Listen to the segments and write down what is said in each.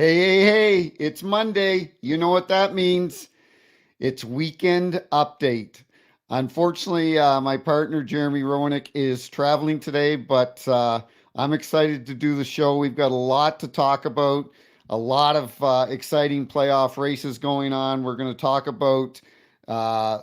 Hey, it's Monday. You know what that means. It's weekend update. Unfortunately, my partner Jeremy Roenick is traveling today, but I'm excited to do the show. We've got a lot to talk about, a lot of exciting playoff races going on. We're going to talk about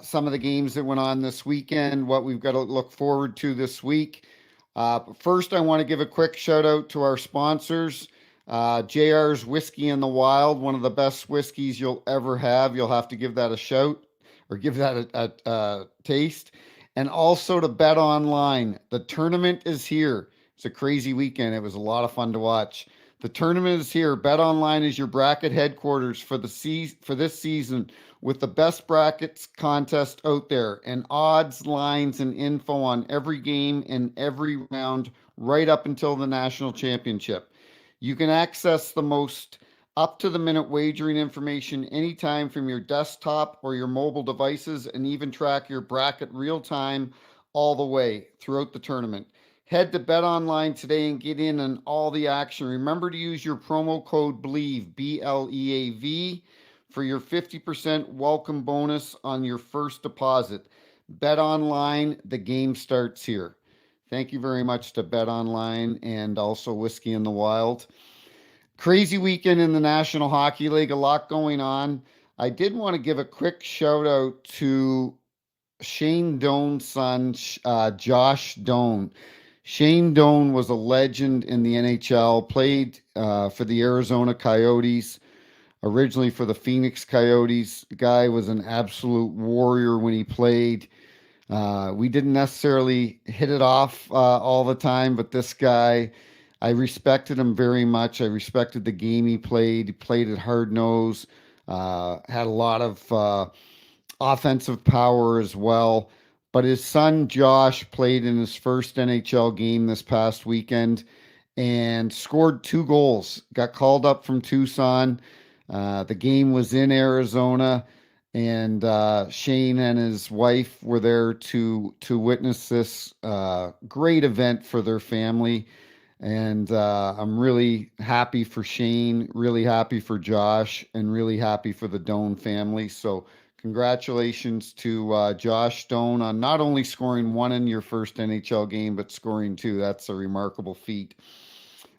some of the games that went on this weekend, what we've got to look forward to this week. But first, I want to give a quick shout out to our sponsors. JR's Whiskey in the Wild, one of the best whiskeys you'll ever have. You'll have to give that a shout or give that a taste. And also to Bet Online. The tournament is here. It's a crazy weekend. It was a lot of fun to watch. The tournament is here. Bet Online is your bracket headquarters for for this season with the best brackets contest out there and odds, lines, and info on every game and every round right up until the national championship. You can access the most up to the minute wagering information anytime from your desktop or your mobile devices and even track your bracket real time all the way throughout the tournament. Head to Bet Online today and get in on all the action. Remember to use your promo code BLEAV, B L E A V, for your 50% welcome bonus on your first deposit. Bet Online, the game starts here. Thank you very much to Bet Online and also Whiskey in the Wild. Crazy weekend in the National Hockey League, a lot going on. I did want to give a quick shout out to Shane Doan's son, Josh Doan. Shane Doan was a legend in the NHL, played for the Arizona Coyotes, originally for the Phoenix Coyotes. The guy was an absolute warrior when he played. We didn't necessarily hit it off all the time, but this guy, I respected him very much. I respected the game he played. He played it hard nose, had a lot of offensive power as well. But his son Josh played in his first NHL game this past weekend and scored 2 goals. Got called up from Tucson. The game was in Arizona, and Shane and his wife were there to witness this great event for their family. And I'm really happy for Shane, really happy for Josh, and really happy for the Doan family. So, congratulations to Josh Doan on not only scoring one in your first NHL game, but scoring two. That's a remarkable feat.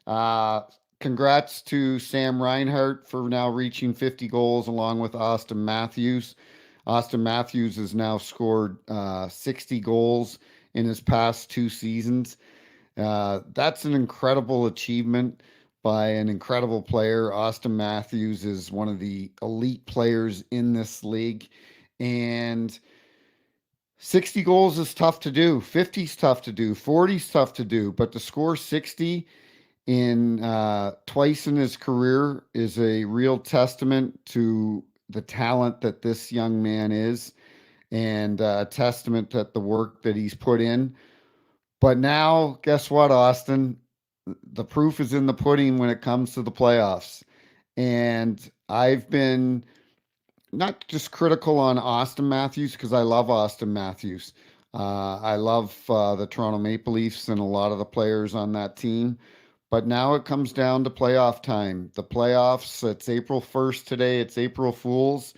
Uh, Congrats to Sam Reinhart for now reaching 50 goals along with Austin Matthews. Austin Matthews has now scored 60 goals in his past 2 seasons. That's an incredible achievement by an incredible player. Austin Matthews is one of the elite players in this league. And 60 goals is tough to do. 50 is tough to do. 40 is tough to do. But to score 60 in twice in his career is a real testament to the talent that this young man is and a testament to the work that he's put in. But now, guess what, Austin? The proof is in the pudding when it comes to the playoffs. And I've been not just critical on Austin Matthews because I love Austin Matthews. I love the Toronto Maple Leafs and a lot of the players on that team. But now it comes down to playoff time. The playoffs, it's April 1st today, it's April Fools,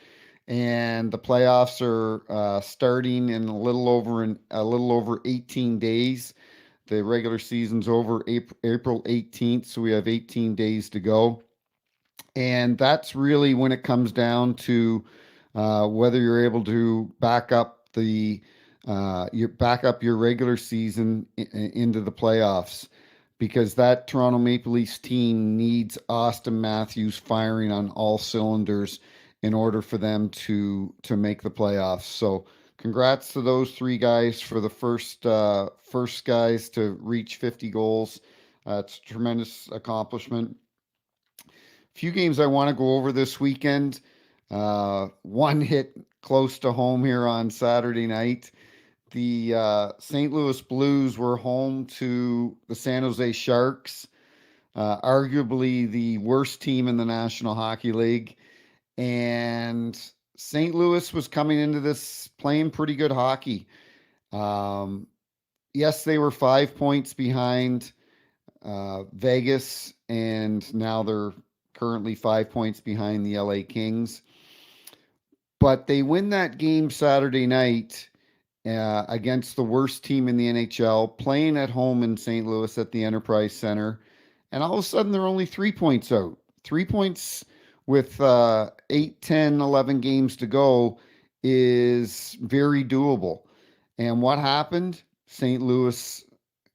and the playoffs are starting in a little over 18 days. The regular season's over April 18th, so we have 18 days to go. And that's really when it comes down to whether you're able to back up your regular season into the playoffs, because that Toronto Maple Leafs team needs Austin Matthews firing on all cylinders in order for them to make the playoffs. So congrats to those three guys for the first guys to reach 50 goals. It's a tremendous accomplishment. Few games I want to go over this weekend. One hit close to home here on Saturday night. The St. Louis Blues were home to the San Jose Sharks, arguably the worst team in the National Hockey League. And St. Louis was coming into this playing pretty good hockey. Um, yes, they were 5 points behind Vegas, and now they're currently 5 points behind the LA Kings. But they win that game Saturday night against the worst team in the NHL, playing at home in St. Louis at the Enterprise Center. And all of a sudden, they're only 3 points out. 3 points with 8, 10, 11 games to go is very doable. And what happened? St. Louis,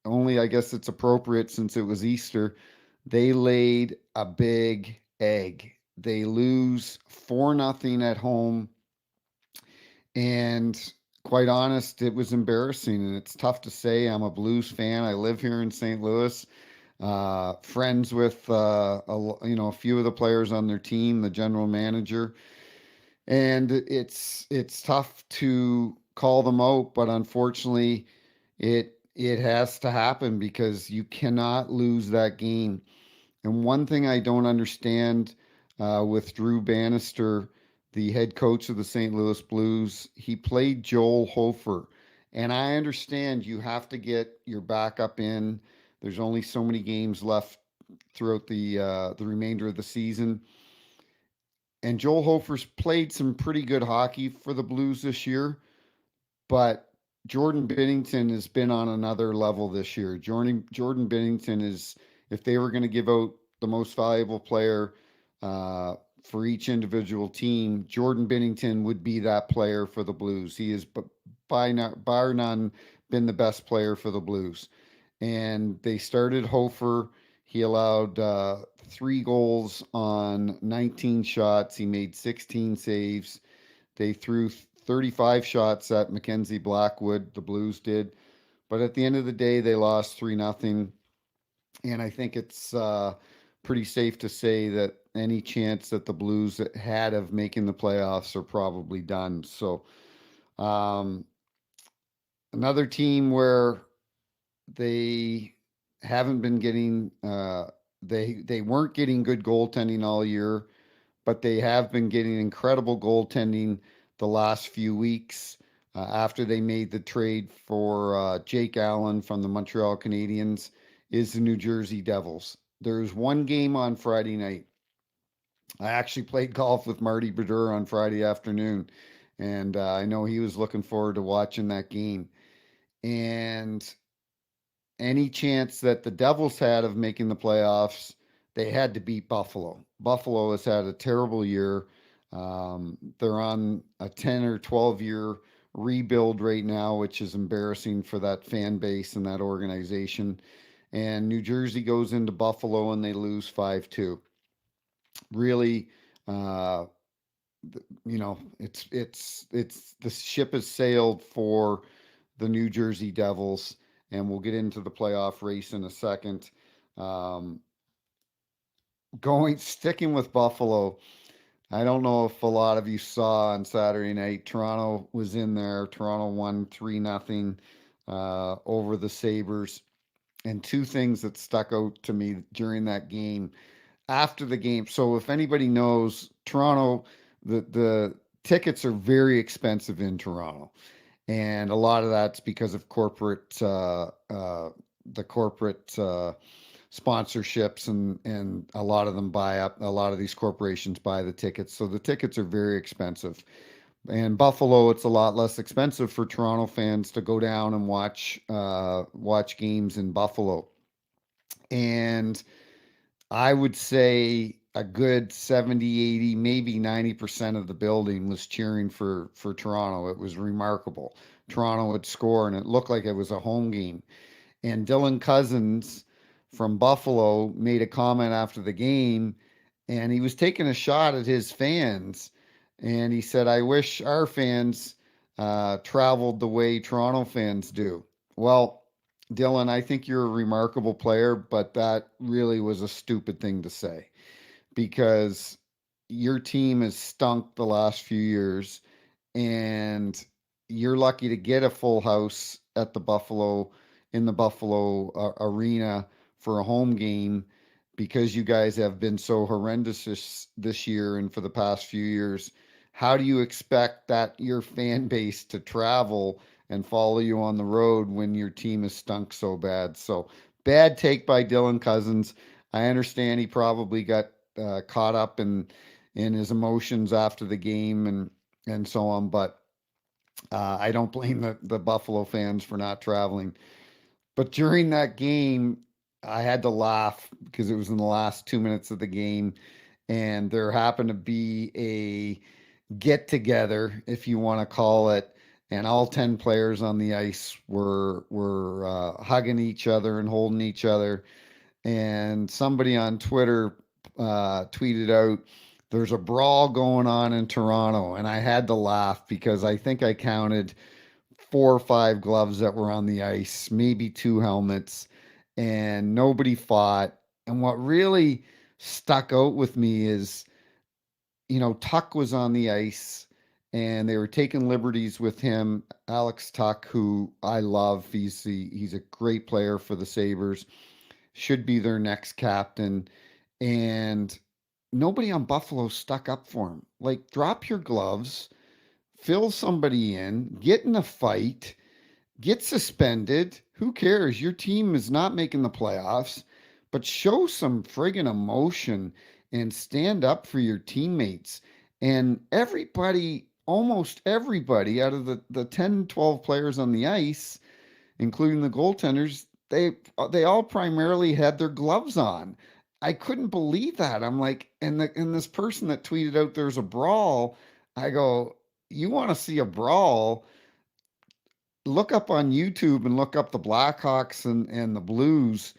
only I guess it's appropriate since it was Easter, they laid a big egg. They lose 4-0 at home, and quite honest, it was embarrassing, and it's tough to say. I'm a Blues fan. I live here in St. Louis. Friends with a few of the players on their team, the general manager, and it's tough to call them out, but unfortunately, it has to happen because you cannot lose that game. And one thing I don't understand with Drew Bannister, the head coach of the St. Louis Blues, he played Joel Hofer. And I understand you have to get your backup in. There's only so many games left throughout the remainder of the season. And Joel Hofer's played some pretty good hockey for the Blues this year, but Jordan Binnington has been on another level this year. Jordan Binnington is, if they were going to give out the most valuable player uh, for each individual team, Jordan Binnington would be that player for the Blues. He is bar none been the best player for the Blues. And they started Hofer. He allowed 3 goals on 19 shots. He made 16 saves. They threw 35 shots at Mackenzie Blackwood, the Blues did. But at the end of the day, they lost 3-0. And I think it's pretty safe to say that any chance that the Blues had of making the playoffs are probably done. So, um, another team where they haven't been getting, they weren't getting good goaltending all year, but they have been getting incredible goaltending the last few weeks after they made the trade for Jake Allen from the Montreal Canadiens, is the New Jersey Devils. There's one game on Friday night. I actually played golf with Marty Brodeur on Friday afternoon, and I know he was looking forward to watching that game. And any chance that the Devils had of making the playoffs, they had to beat Buffalo. Buffalo has had a terrible year. They're on a 10 or 12-year rebuild right now, which is embarrassing for that fan base and that organization. And New Jersey goes into Buffalo and they lose 5-2. Really, uh, it's the ship has sailed for the New Jersey Devils, and we'll get into the playoff race in a second. Um, sticking with Buffalo, I don't know if a lot of you saw on Saturday night. Toronto was in there. Toronto won 3-0 over the Sabres. And two things that stuck out to me during that game, after the game. So if anybody knows, Toronto, the tickets are very expensive in Toronto, and a lot of that's because of the corporate sponsorships, and a lot of them buy up. A lot of these corporations buy the tickets, so the tickets are very expensive. And Buffalo, it's a lot less expensive for Toronto fans to go down and watch games in Buffalo. And I would say a good 70, 80, maybe 90% of the building was cheering for Toronto. It was remarkable. Toronto would score, and it looked like it was a home game. And Dylan Cousins from Buffalo made a comment after the game, and he was taking a shot at his fans. And he said, I wish our fans traveled the way Toronto fans do. Well, Dylan, I think you're a remarkable player, but that really was a stupid thing to say because your team has stunk the last few years, and you're lucky to get a full house at the Buffalo in the Buffalo arena for a home game because you guys have been so horrendous this year and for the past few years. How do you expect that your fan base to travel and follow you on the road when your team is stunk so bad? So bad take by Dylan Cousins. I understand he probably got caught up in his emotions after the game and so on. But I don't blame the Buffalo fans for not traveling. But during that game, I had to laugh because it was in the last 2 minutes of the game, and there happened to be a get together, if you want to call it, and all 10 players on the ice were hugging each other and holding each other. And somebody on Twitter tweeted out, "There's a brawl going on in Toronto," and I had to laugh because I think I counted 4 or 5 gloves that were on the ice, maybe 2 helmets, and nobody fought. And what really stuck out with me is, Tuck was on the ice and they were taking liberties with him. Alex Tuck, who I love, he's a great player for the Sabres, should be their next captain. And nobody on Buffalo stuck up for him. Like, drop your gloves, fill somebody in, get in a fight, get suspended. Who cares? Your team is not making the playoffs, but show some friggin' emotion and stand up for your teammates. And everybody, almost everybody out of the 10, 12 players on the ice, including the goaltenders, they all primarily had their gloves on. I couldn't believe that. I'm like, and this person that tweeted out there's a brawl, I go, you want to see a brawl? Look up on YouTube and look up the Blackhawks and the Blues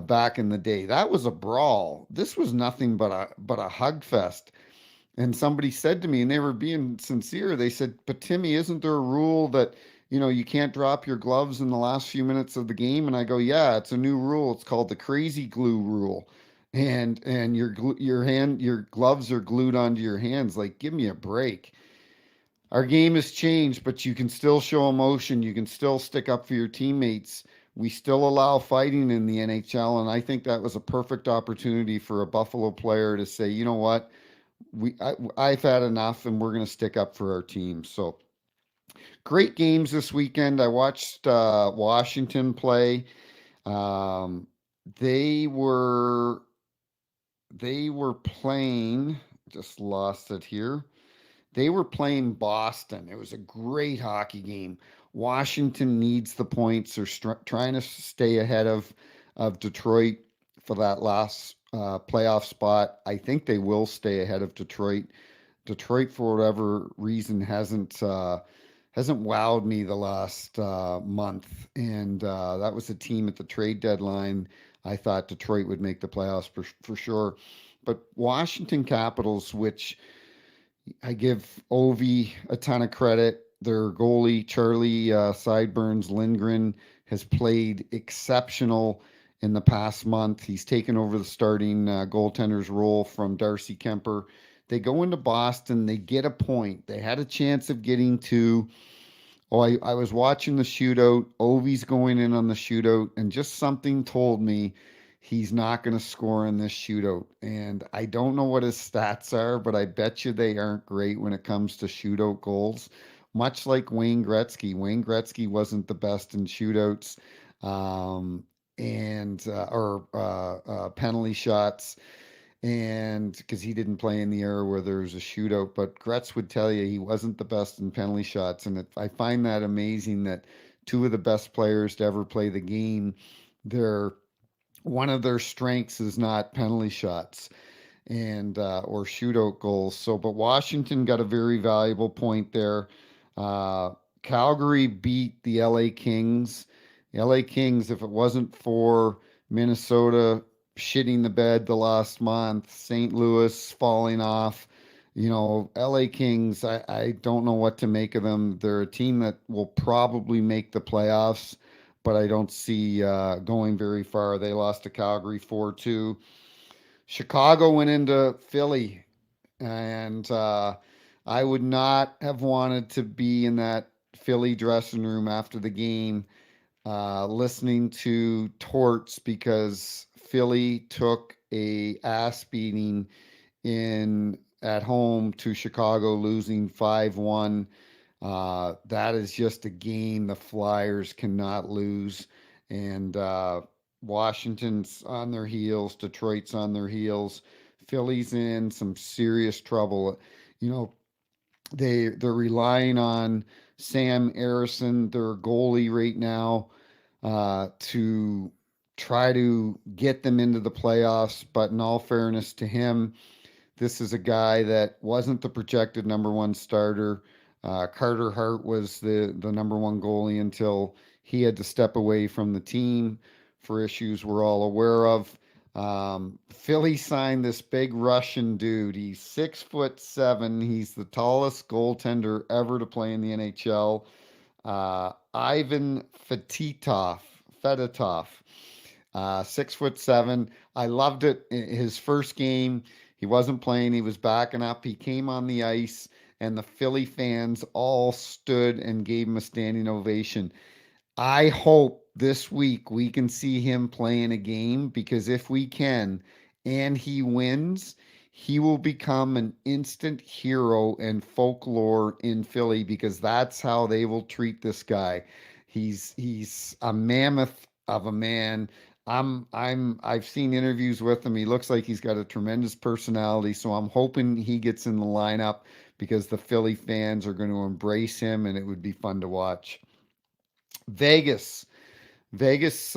back in the day. That was a brawl. This was nothing but a hug fest. And somebody said to me, and they were being sincere, they said, "But Timmy, isn't there a rule that you can't drop your gloves in the last few minutes of the game?" And I go, "Yeah, it's a new rule. It's called the crazy glue rule." And your gloves are glued onto your hands. Like, give me a break. Our game has changed, but you can still show emotion. You can still stick up for your teammates. We still allow fighting in the NHL, and I think that was a perfect opportunity for a Buffalo player to say, "You know what? I've had enough, and we're going to stick up for our team." So great games this weekend. I watched Washington play. Um, they were they were playing. Just lost it here. They were playing Boston. It was a great hockey game. Washington needs the points. They're trying to stay ahead of Detroit for that last playoff spot. I think they will stay ahead of Detroit. Detroit, for whatever reason, hasn't wowed me the last month, and that was a team at the trade deadline. I thought Detroit would make the playoffs for sure, but Washington Capitals, which I give Ovi a ton of credit. Their goalie, Charlie Sideburns Lindgren, has played exceptional in the past month. He's taken over the starting goaltender's role from Darcy Kemper. They go into Boston, they get a point. They had a chance of getting two. Oh, I was watching the shootout. Ovi's going in on the shootout, and just something told me he's not going to score in this shootout. And I don't know what his stats are, but I bet you they aren't great when it comes to shootout goals. Much like Wayne Gretzky. Wayne Gretzky wasn't the best in shootouts, um, and or penalty shots, and because he didn't play in the era where there was a shootout. But Gretz would tell you he wasn't the best in penalty shots, and I find that amazing that two of the best players to ever play the game, their one of their strengths is not penalty shots and or shootout goals. So, but Washington got a very valuable point there. Uh, Calgary beat the LA Kings. The LA Kings, if it wasn't for Minnesota shitting the bed the last month, St. Louis falling off, LA Kings, I don't know what to make of them. They're a team that will probably make the playoffs, but I don't see going very far. They lost to Calgary 4-2. Chicago went into Philly, and I would not have wanted to be in that Philly dressing room after the game, listening to Torts because Philly took a ass beating in at home to Chicago, losing 5-1. That is just a game the Flyers cannot lose. And Washington's on their heels, Detroit's on their heels. Philly's in some serious trouble. You know, they're relying on Sam Harrison, their goalie right now, to try to get them into the playoffs. But in all fairness to him, this is a guy that wasn't the projected number one starter. Carter Hart was the number one goalie until he had to step away from the team for issues we're all aware of. Philly signed this big Russian dude. He's 6'7". He's the tallest goaltender ever to play in the NHL. Ivan Fedotov, 6'7". I loved it. His first game, he wasn't playing. He was backing up. He came on the ice, and the Philly fans all stood and gave him a standing ovation. I hope this week we can see him play in a game because if we can and he wins, he will become an instant hero and folklore in Philly because that's how they will treat this guy. He's a mammoth of a man. I've seen interviews with him. He looks like he's got a tremendous personality, so I'm hoping he gets in the lineup because the Philly fans are going to embrace him and it would be fun to watch. Vegas. Vegas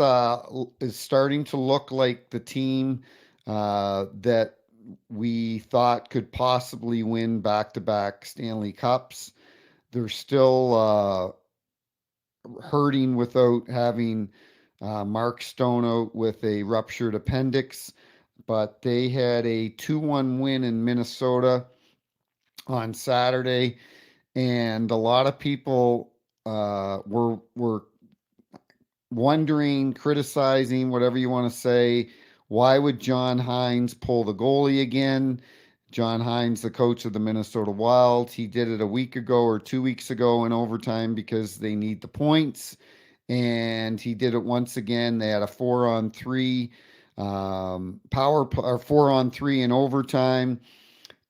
is starting to look like the team that we thought could possibly win back-to-back Stanley Cups. They're still hurting without having Mark Stone out with a ruptured appendix, but they had a 2-1 win in Minnesota on Saturday, and a lot of people were wondering, criticizing, whatever you want to say, why would John Hines pull the goalie again? John Hines, the coach of the Minnesota Wild, he did it a week ago or 2 weeks ago in overtime because they need the points. And he did it once again. They had a 4-on-3 or 4-on-3 in overtime.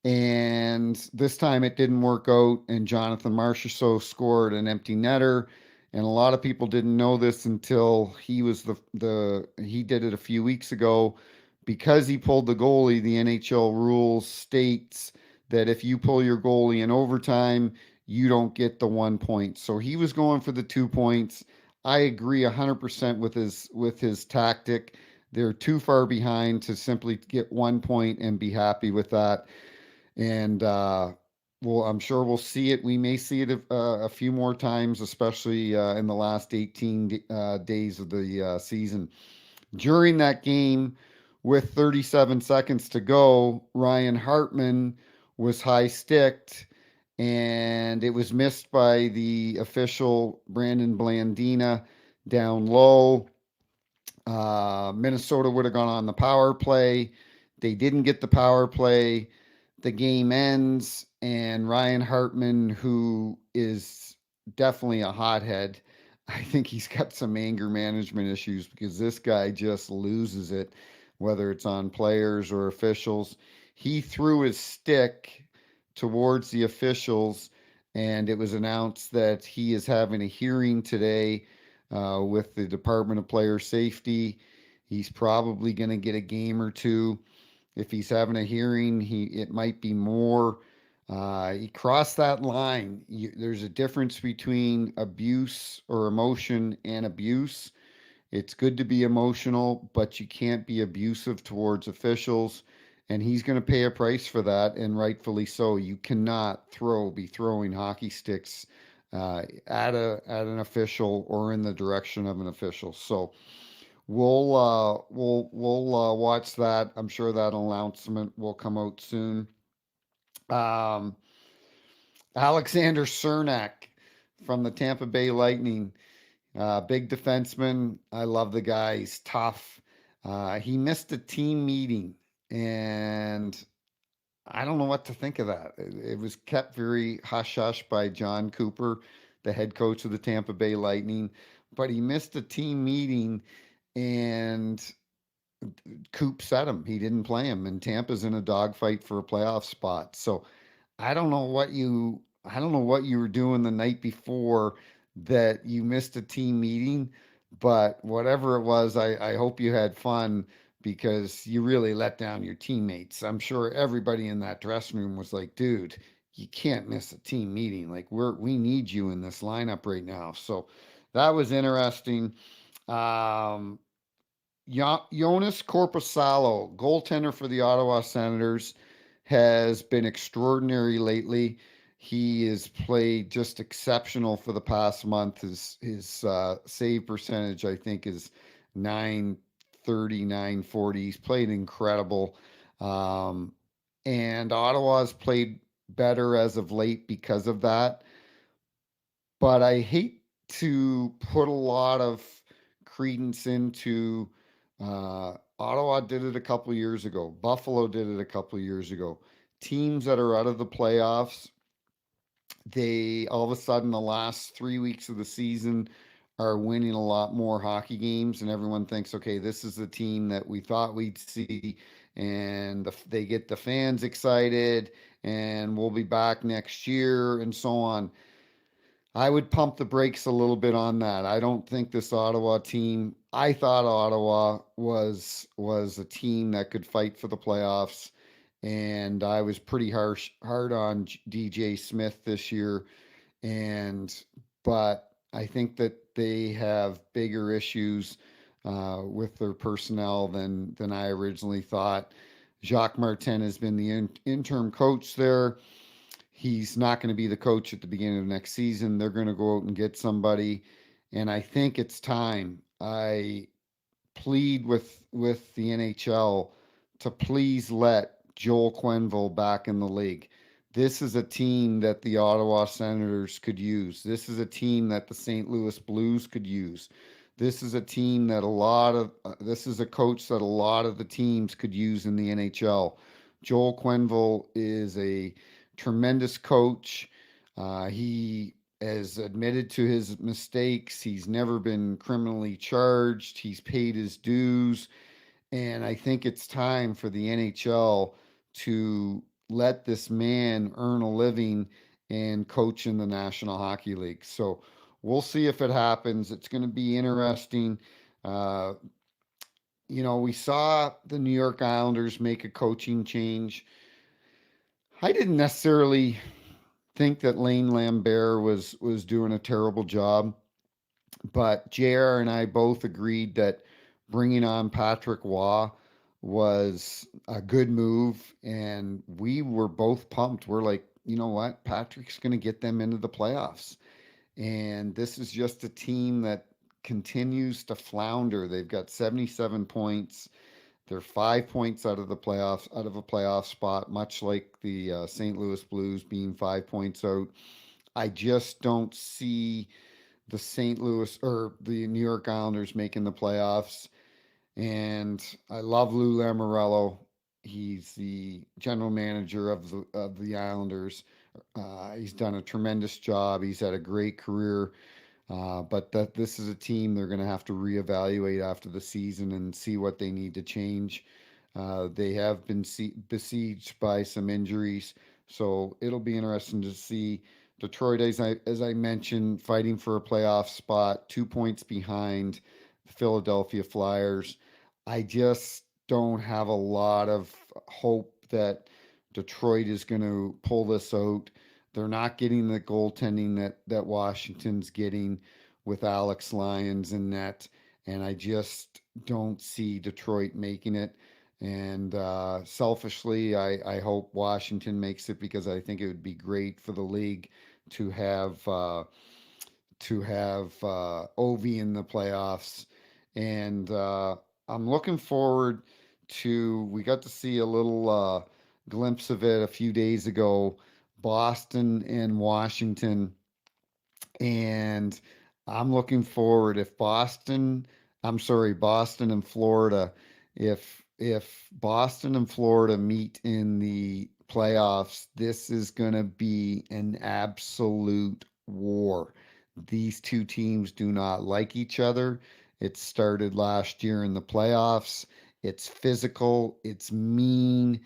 And this time it didn't work out, and Jonathan Marchessault scored an empty netter. And a lot of people didn't know this until he was the he did it a few weeks ago. Because he pulled the goalie, the NHL rules states that if you pull your goalie in overtime, you don't get the 1 point. So he was going for the 2 points. I agree 100% with his tactic. They're too far behind to simply get 1 point and be happy with that. And well, I'm sure we'll see it. We may see it a few more times, especially in the last 18 days of the season. During that game, with 37 seconds to go, Ryan Hartman was high sticked, and it was missed by the official Brandon Blandina down low. Minnesota would have gone on the power play. They didn't get the power play. The game ends, and Ryan Hartman, who is definitely a hothead, I think he's got some anger management issues because this guy just loses it, whether it's on players or officials. He threw his stick towards the officials, and it was announced that he is having a hearing today with the Department of Player Safety. He's probably going to get a game or two. If he's having a hearing, it might be more. He crossed that line. There's a difference between abuse or emotion and abuse. It's good to be emotional, but you can't be abusive towards officials. And he's going to pay a price for that, and rightfully so. You cannot be throwing hockey sticks at an official or in the direction of an official. So we'll watch that. I'm sure that announcement will come out soon. Um, Alexander Cernak from the Tampa Bay Lightning, big defenseman. I love the guy. He's tough. He missed a team meeting, and I don't know what to think of that. It was kept very hush hush by John Cooper, the head coach of the Tampa Bay Lightning, but he missed a team meeting, and Coop set him. He didn't play him, and Tampa's in a dogfight for a playoff spot. So I don't know what you were doing the night before that you missed a team meeting, but whatever it was, I hope you had fun because you really let down your teammates. I'm sure everybody in that dressing room was like, dude, you can't miss a team meeting. Like we need you in this lineup right now. So that was interesting. Um, Jonas Corposalo, goaltender for the Ottawa Senators, has been extraordinary lately. He has played just exceptional for the past month. His save percentage, I think, is 930, 940. He's played incredible. Um, and Ottawa's played better as of late because of that, but I hate to put a lot of credence into Ottawa did it a couple years ago. Buffalo did it a couple years ago. Teams that are out of the playoffs, they all of a sudden the last 3 weeks of the season are winning a lot more hockey games, and everyone thinks, okay, this is the team that we thought we'd see, and they get the fans excited, and we'll be back next year, and so on. I would pump the brakes a little bit on that. I don't think this Ottawa team. I thought Ottawa was a team that could fight for the playoffs, and I was pretty hard on DJ Smith this year. And but I think that they have bigger issues with their personnel than I originally thought. Jacques Martin has been the interim coach there. He's not going to be the coach at the beginning of next season. They're going to go out and get somebody, and I think it's time. I plead with the NHL to please let Joel Quenneville back in the league. This is a team that the Ottawa Senators could use. This is a team that the St. Louis Blues could use. This is a team that this is a coach that a lot of the teams could use in the NHL. Joel Quenneville is a tremendous coach. He has admitted to his mistakes. He's never been criminally charged. He's paid his dues. And I think it's time for the NHL to let this man earn a living and coach in the National Hockey League. So we'll see if it happens. It's going to be interesting. Uh, we saw the New York Islanders make a coaching change. I didn't necessarily think that Lane Lambert was doing a terrible job, but JR and I both agreed that bringing on Patrick Waugh was a good move, and we were both pumped. We're like, you know what? Patrick's going to get them into the playoffs. And this is just a team that continues to flounder. They've got 77 points. They're 5 points out of the playoffs, out of a playoff spot, much like the St. Louis Blues being 5 points out. I just don't see the St. Louis or the New York Islanders making the playoffs. And I love Lou Lamoriello. He's the general manager of the Islanders. He's done a tremendous job. He's had a great career. But that this is a team they're going to have to reevaluate after the season and see what they need to change. They have been besieged by some injuries, so it'll be interesting to see Detroit, as I mentioned, fighting for a playoff spot, 2 points behind the Philadelphia Flyers. I just don't have a lot of hope that Detroit is going to pull this out. They're not getting the goaltending that Washington's getting with Alex Lyons in net, and I just don't see Detroit making it. And selfishly, I hope Washington makes it because I think it would be great for the league to have Ovi in the playoffs. And I'm looking forward to. We got to see a little glimpse of it a few days ago. Boston and Washington, and I'm looking forward if Boston and Florida, if Boston and Florida meet in the playoffs, this is going to be an absolute war. These two teams do not like each other. It started last year in the playoffs. It's physical, it's mean.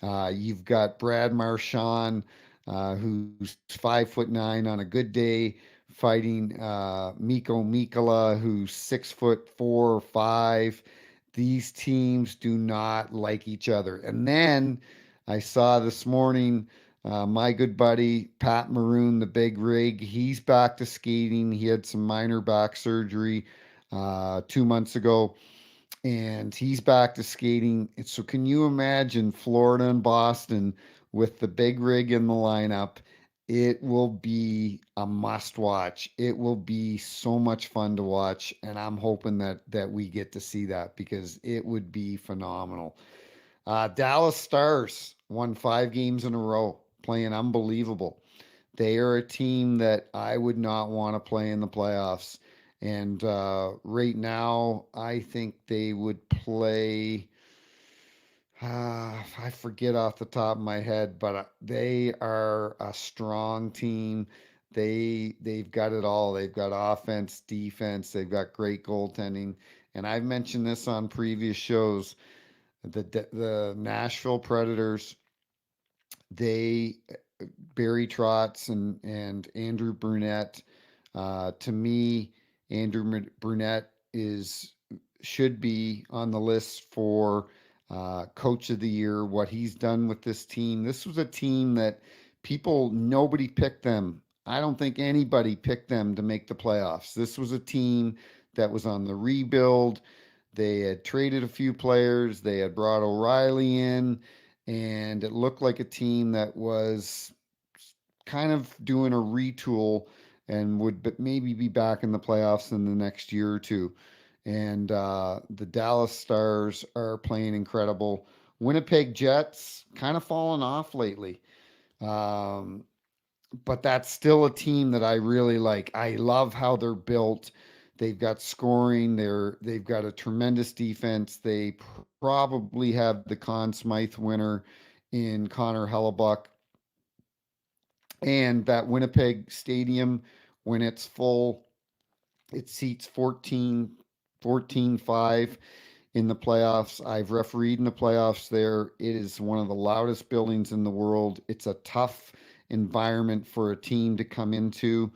You've got Brad Marchand, who's 5'9" on a good day, fighting Miko Mikala, who's 6'4" or 5. these teams do not like each other. And then I saw this morning my good buddy Pat Maroon, the big rig, he's back to skating. He had some minor back surgery 2 months ago, and he's back to skating. So can you imagine Florida and Boston with the big rig in the lineup? It will be a must watch. It will be so much fun to watch, and I'm hoping that we get to see that because it would be phenomenal. Dallas Stars won 5 games in a row, playing unbelievable. They are a team that I would not want to play in the playoffs. And right now, I think they would play. I forget off the top of my head, but they are a strong team. They've got it all. They've got offense, defense. They've got great goaltending. And I've mentioned this on previous shows. The Nashville Predators, they Barry Trotz and Andrew Brunette. To me, Andrew Brunette is should be on the list for Coach of the Year. What he's done with this team. This was a team that nobody picked them. I don't think anybody picked them to make the playoffs. This was a team that was on the rebuild. They had traded a few players. They had brought O'Reilly in, and it looked like a team that was kind of doing a retool and would maybe be back in the playoffs in the next year or two. And the Dallas Stars are playing incredible. Winnipeg Jets kind of fallen off lately. Um, but that's still a team that I really like. I love how they're built. They've got scoring. They've got a tremendous defense. They probably have the Conn Smythe winner in Connor Hellebuck. And that Winnipeg Stadium, when it's full, it seats 14-5 in the playoffs. I've refereed in the playoffs there. It is one of the loudest buildings in the world. It's a tough environment for a team to come into,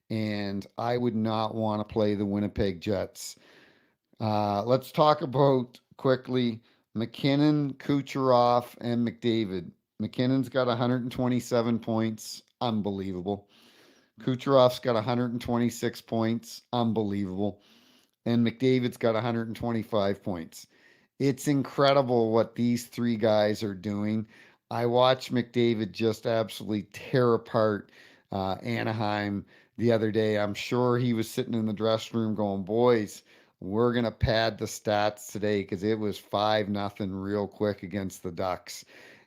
and I would not want to play the Winnipeg Jets. Let's talk about quickly McKinnon, Kucherov, and McDavid. McKinnon's got 127 points. Unbelievable. Kucherov's got 126 points. Unbelievable. And McDavid's got 125 points. It's incredible what these three guys are doing. I watched McDavid just absolutely tear apart Anaheim the other day. I'm sure he was sitting in the dressing room going, boys, we're going to pad the stats today because it was 5-0 real quick against the Ducks.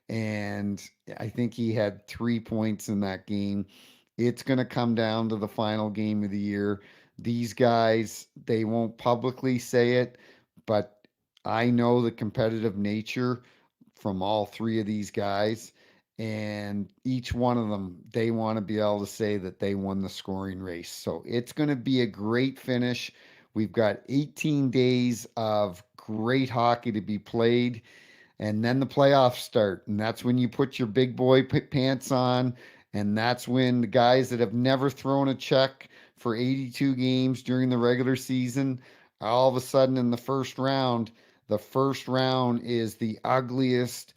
And I think he had 3 points in that game. It's going to come down to the final game of the year. These guys, they won't publicly say it, but I know the competitive nature from all three of these guys. And each one of them, they want to be able to say that they won the scoring race. So it's going to be a great finish. We've got 18 days of great hockey to be played, and then the playoffs start, and that's when you put your big boy pants on, and that's when the guys that have never thrown a check for 82 games during the regular season, all of a sudden in the first round is the ugliest,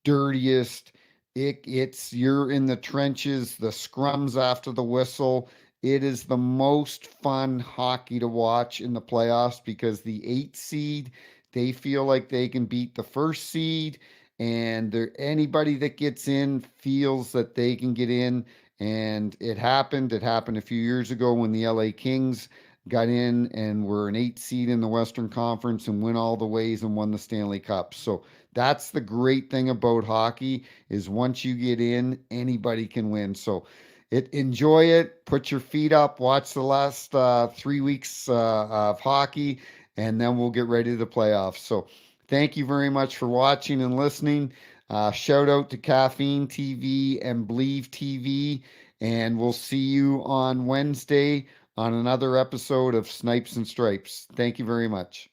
dirtiest. It's you're in the trenches, the scrums after the whistle. It is the most fun hockey to watch in the playoffs because the 8 seed, they feel like they can beat the first seed, and anybody that gets in feels that they can get in. And it happened. It happened a few years ago when the LA Kings got in and were an 8 seed in the Western Conference and went all the ways and won the Stanley Cup. So that's the great thing about hockey is once you get in, anybody can win. So enjoy it, put your feet up, watch the last 3 weeks of hockey, and then we'll get ready to the playoffs. So thank you very much for watching and listening. Shout out to Caffeine TV and Believe TV, and we'll see you on Wednesday on another episode of Snipes and Stripes. Thank you very much.